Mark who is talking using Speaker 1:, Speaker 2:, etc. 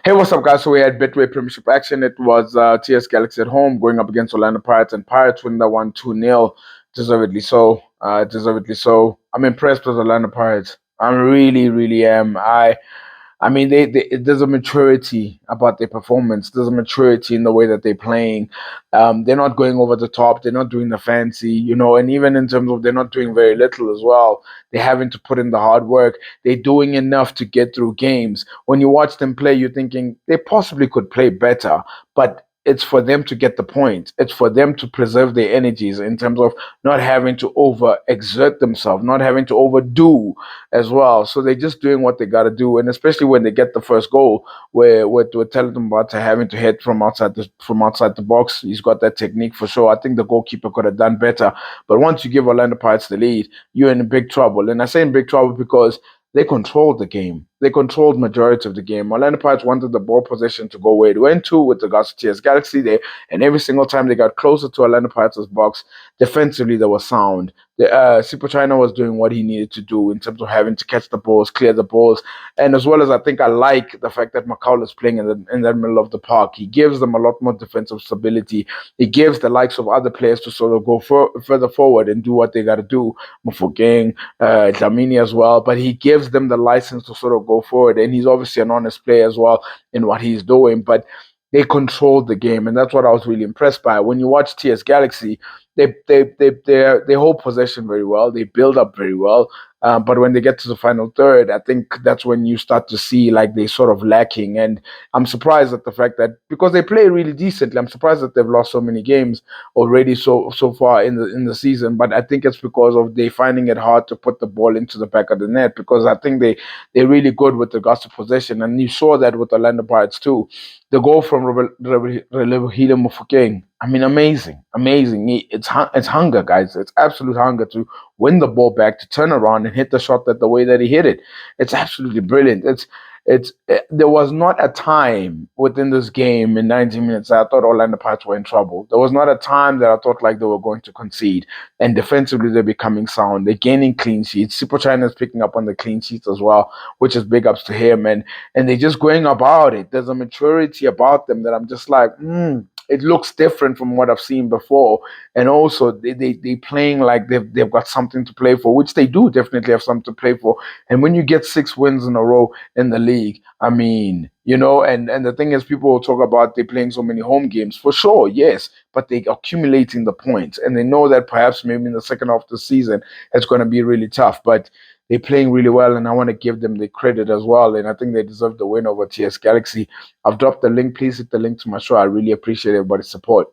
Speaker 1: Hey, what's up, guys? So we had Betway Premiership action. It was TS Galaxy at home going up against Orlando Pirates, and Pirates win that one 2-0, deservedly so. Deservedly so. I'm impressed with Orlando Pirates. I really, really am. I mean, there's a maturity about their performance. There's a maturity in the way that they're playing. They're not going over the top. They're not doing the fancy, and even in terms of they're not doing very little as well. They're having to put in the hard work. They're doing enough to get through games. When you watch them play, you're thinking they possibly could play better, but it's for them to get the point. It's for them to preserve their energies in terms of not having to over exert themselves, not having to overdo as well. So they're just doing what they got to do, and especially when they get the first goal, where with Talentum Bata having to hit from outside the box, he's got that technique for sure. I think the goalkeeper could have done better, but once you give Orlando Pirates the lead, you're in big trouble. And I say in big trouble because they controlled the game. They controlled majority of the game. Orlando Pirates wanted the ball possession to go where it went to with regards to TS Galaxy there, and every single time they got closer to Orlando Pirates' box, defensively they were sound. Super China was doing what he needed to do in terms of having to catch the balls, clear the balls, and as well as I think I like the fact that Macau is playing in the middle of the park. He gives them a lot more defensive stability. He gives the likes of other players to sort of go further forward and do what they got to do. Mufokeng, Dlamini as well, but he gives them the license to sort of go forward, and he's obviously an honest player as well in what he's doing, but they controlled the game, and that's what I was really impressed by. When you watch TS Galaxy, they hold possession very well. They build up very well. But when they get to the final third, I think that's when you start to see like they sort of lacking. And I'm surprised at the fact that because they play really decently, I'm surprised that they've lost so many games already so far in the season. But I think it's because of they finding it hard to put the ball into the back of the net because I think they're really good with regards to possession, and you saw that with Orlando Pirates too. The goal from Relevahile Mofokeng. I mean, amazing, amazing. It's hunger, guys. It's absolute hunger to win the ball back, to turn around and hit the shot that the way that he hit it. It's absolutely brilliant. There was not a time within this game in 90 minutes that I thought Orlando Pirates were in trouble. There was not a time that I thought like they were going to concede. And defensively, they're becoming sound. They're gaining clean sheets. Super China is picking up on the clean sheets as well, which is big ups to him. And they're just going about it. There's a maturity about them that I'm just like, it looks different from what I've seen before. And also they playing like they've got something to play for, which they do definitely have something to play for. And when you get 6 wins in a row in the league, I mean, and the thing is people will talk about they playing so many home games. For sure, yes, but they accumulating the points and they know that perhaps maybe in the second half of the season it's gonna be really tough. But they're playing really well, and I want to give them the credit as well. And I think they deserve the win over TS Galaxy. I've dropped the link. Please hit the link to my show. I really appreciate everybody's support.